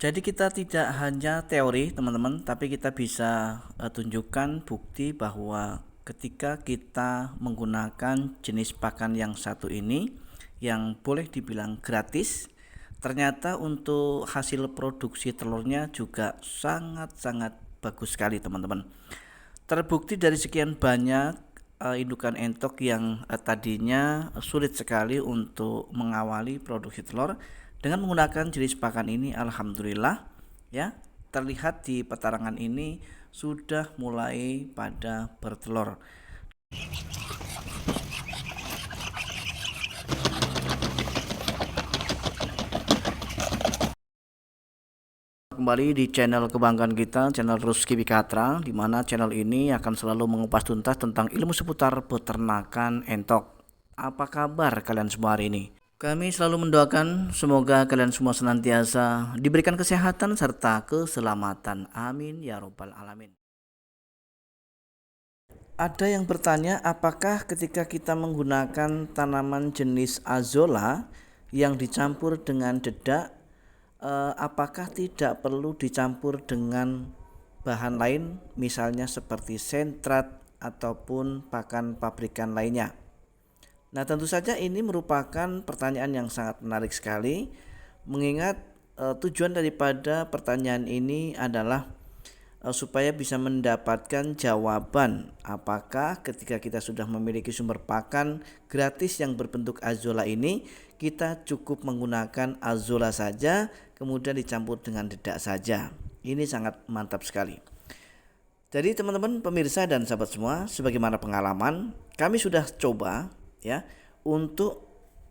Jadi kita tidak hanya teori teman-teman, tapi kita bisa tunjukkan bukti bahwa ketika kita menggunakan jenis pakan yang satu ini yang boleh dibilang gratis, ternyata untuk hasil produksi telurnya juga sangat-sangat bagus sekali teman-teman. Terbukti dari sekian banyak indukan entok yang tadinya sulit sekali untuk mengawali produksi telur, dengan menggunakan jenis pakan ini alhamdulillah ya, terlihat di petarangan ini sudah mulai pada bertelur. Kembali di channel kebanggaan kita, channel Rusky Bikatra, di mana channel ini akan selalu mengupas tuntas tentang ilmu seputar peternakan entok. Apa kabar kalian semua hari ini? Kami selalu mendoakan semoga kalian semua senantiasa diberikan kesehatan serta keselamatan. Amin ya robbal alamin. Ada yang bertanya, apakah ketika kita menggunakan tanaman jenis azolla yang dicampur dengan dedak, apakah tidak perlu dicampur dengan bahan lain, misalnya seperti sentrat ataupun pakan pabrikan lainnya? Nah, tentu saja ini merupakan pertanyaan yang sangat menarik sekali, mengingat tujuan daripada pertanyaan ini adalah supaya bisa mendapatkan jawaban apakah ketika kita sudah memiliki sumber pakan gratis yang berbentuk azolla ini, kita cukup menggunakan azolla saja kemudian dicampur dengan dedak saja. Ini sangat mantap sekali. Jadi teman-teman pemirsa dan sahabat semua, sebagaimana pengalaman kami sudah coba ya untuk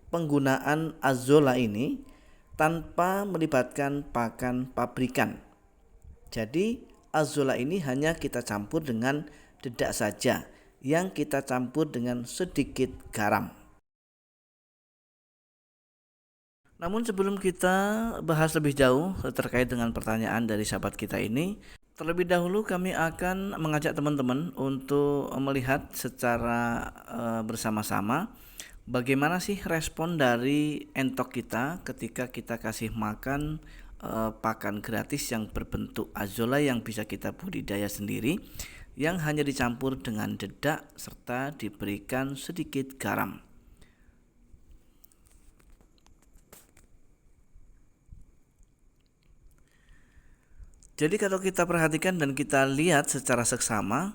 penggunaan azolla ini tanpa melibatkan pakan pabrikan. Jadi azolla ini hanya kita campur dengan dedak saja, yang kita campur dengan sedikit garam. Namun sebelum kita bahas lebih jauh terkait dengan pertanyaan dari sahabat kita ini, terlebih dahulu kami akan mengajak teman-teman untuk melihat secara bersama-sama bagaimana sih respon dari entok kita ketika kita kasih makan pakan gratis yang berbentuk azolla yang bisa kita budidaya sendiri, yang hanya dicampur dengan dedak serta diberikan sedikit garam. Jadi kalau kita perhatikan dan kita lihat secara seksama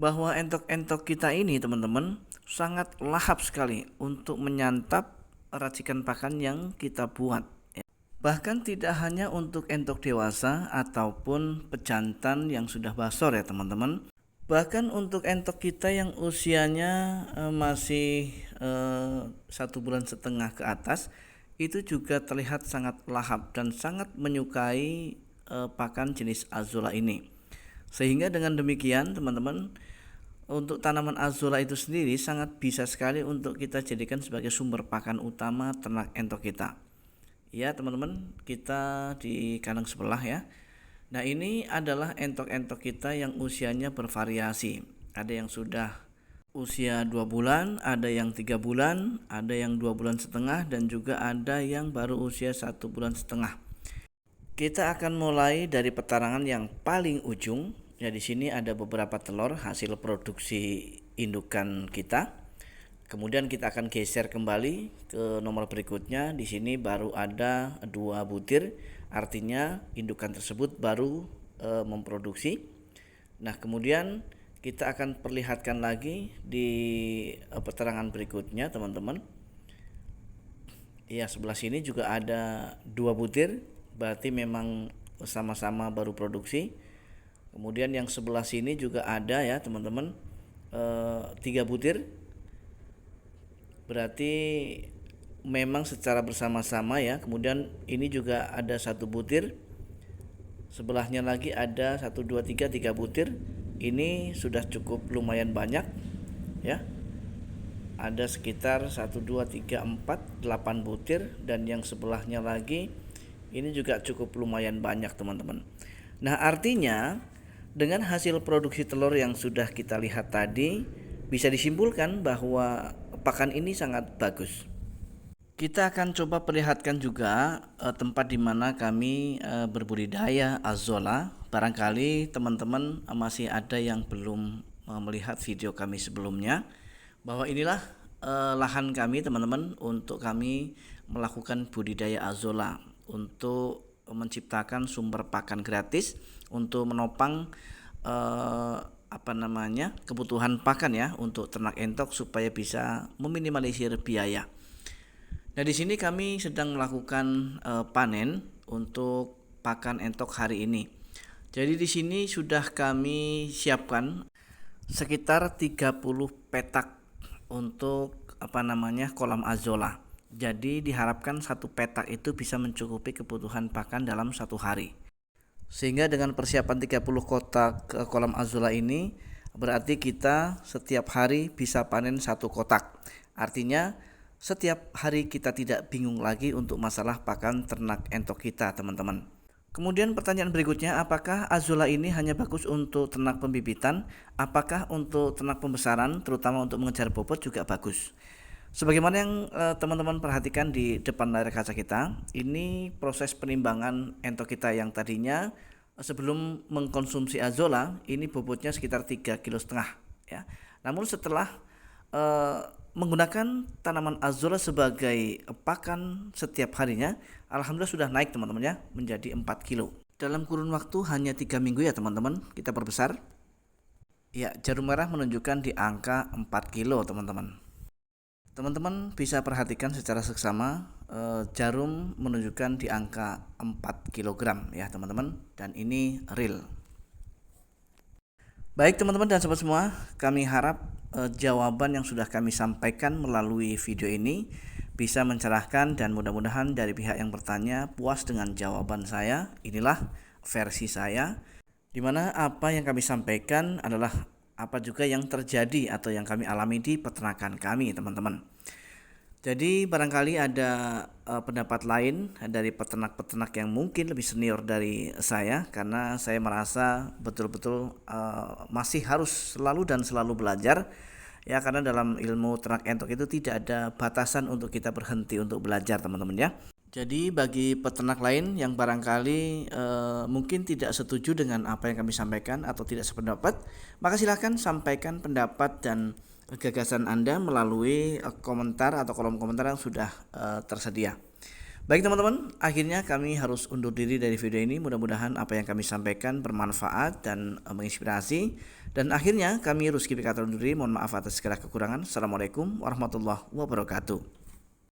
bahwa entok-entok kita ini teman-teman sangat lahap sekali untuk menyantap racikan pakan yang kita buat. Bahkan tidak hanya untuk entok dewasa ataupun pejantan yang sudah basor ya teman-teman. Bahkan untuk entok kita yang usianya masih 1,5 bulan ke atas, itu juga terlihat sangat lahap dan sangat menyukai pakan jenis azolla ini. Sehingga dengan demikian teman-teman, untuk tanaman azolla itu sendiri sangat bisa sekali untuk kita jadikan sebagai sumber pakan utama ternak entok kita. Ya teman-teman, kita di kandang sebelah ya. Nah, ini adalah entok-entok kita yang usianya bervariasi. Ada yang sudah usia 2 bulan, ada yang 3 bulan, ada yang 2,5 bulan, dan juga ada yang baru usia 1,5 bulan. Kita akan mulai dari petarangan yang paling ujung. Ya, di sini ada beberapa telur hasil produksi indukan kita. Kemudian kita akan geser kembali ke nomor berikutnya. Di sini baru ada 2 butir, artinya indukan tersebut baru memproduksi. Nah, kemudian kita akan perlihatkan lagi di petarangan berikutnya, teman-teman. Ya, sebelah sini juga ada 2 butir, berarti memang sama-sama baru produksi. Kemudian yang sebelah sini juga ada ya, teman-teman, 3 butir. Berarti memang secara bersama-sama ya. Kemudian ini juga ada 1 butir, sebelahnya lagi ada 1, 2, 3 butir. Ini sudah cukup lumayan banyak ya. Ada sekitar 1, 2, 3, 4, 8 butir. Dan yang sebelahnya lagi ini juga cukup lumayan banyak teman-teman. Nah, artinya dengan hasil produksi telur yang sudah kita lihat tadi, bisa disimpulkan bahwa pakan ini sangat bagus. Kita akan coba perlihatkan juga tempat di mana kami berbudidaya azolla. Barangkali teman-teman masih ada yang belum melihat video kami sebelumnya, bahwa inilah lahan kami teman-teman untuk kami melakukan budidaya azolla untuk menciptakan sumber pakan gratis untuk menopang kebutuhan pakan ya untuk ternak entok supaya bisa meminimalisir biaya. Nah, di sini kami sedang melakukan panen untuk pakan entok hari ini. Jadi di sini sudah kami siapkan sekitar 30 petak untuk kolam azolla. Jadi diharapkan satu petak itu bisa mencukupi kebutuhan pakan dalam satu hari. Sehingga dengan persiapan 30 kotak kolam azolla ini berarti kita setiap hari bisa panen satu kotak. Artinya setiap hari kita tidak bingung lagi untuk masalah pakan ternak entok kita, teman-teman. Kemudian pertanyaan berikutnya, apakah azolla ini hanya bagus untuk ternak pembibitan? Apakah untuk ternak pembesaran, terutama untuk mengejar bobot juga bagus? Sebagaimana yang teman-teman perhatikan di depan layar kaca kita, ini proses penimbangan entok kita yang tadinya sebelum mengkonsumsi azolla ini bobotnya sekitar 3,5 kg ya. Namun setelah menggunakan tanaman azolla sebagai pakan setiap harinya, alhamdulillah sudah naik teman-teman ya, menjadi 4 kilo. Dalam kurun waktu hanya 3 minggu ya teman-teman, kita perbesar. Ya, jarum merah menunjukkan di angka 4 kilo teman-teman. Teman-teman bisa perhatikan secara seksama, jarum menunjukkan di angka 4 kg ya teman-teman, dan ini real. Baik teman-teman dan sobat semua, kami harap jawaban yang sudah kami sampaikan melalui video ini bisa mencerahkan dan mudah-mudahan dari pihak yang bertanya puas dengan jawaban saya. Inilah versi saya, dimana apa yang kami sampaikan adalah apa juga yang terjadi atau yang kami alami di peternakan kami, teman-teman. Jadi barangkali ada pendapat lain dari peternak-peternak yang mungkin lebih senior dari saya, karena saya merasa betul-betul masih harus selalu belajar ya, karena dalam ilmu ternak entok itu tidak ada batasan untuk kita berhenti untuk belajar, teman-teman ya. Jadi bagi peternak lain yang barangkali mungkin tidak setuju dengan apa yang kami sampaikan atau tidak sependapat, maka silakan sampaikan pendapat dan gagasan Anda melalui komentar atau kolom komentar yang sudah tersedia. Baik teman-teman, akhirnya kami harus undur diri dari video ini. Mudah-mudahan apa yang kami sampaikan bermanfaat dan menginspirasi. Dan akhirnya kami Rusky PK undur diri. Mohon maaf atas segala kekurangan. Assalamualaikum warahmatullahi wabarakatuh.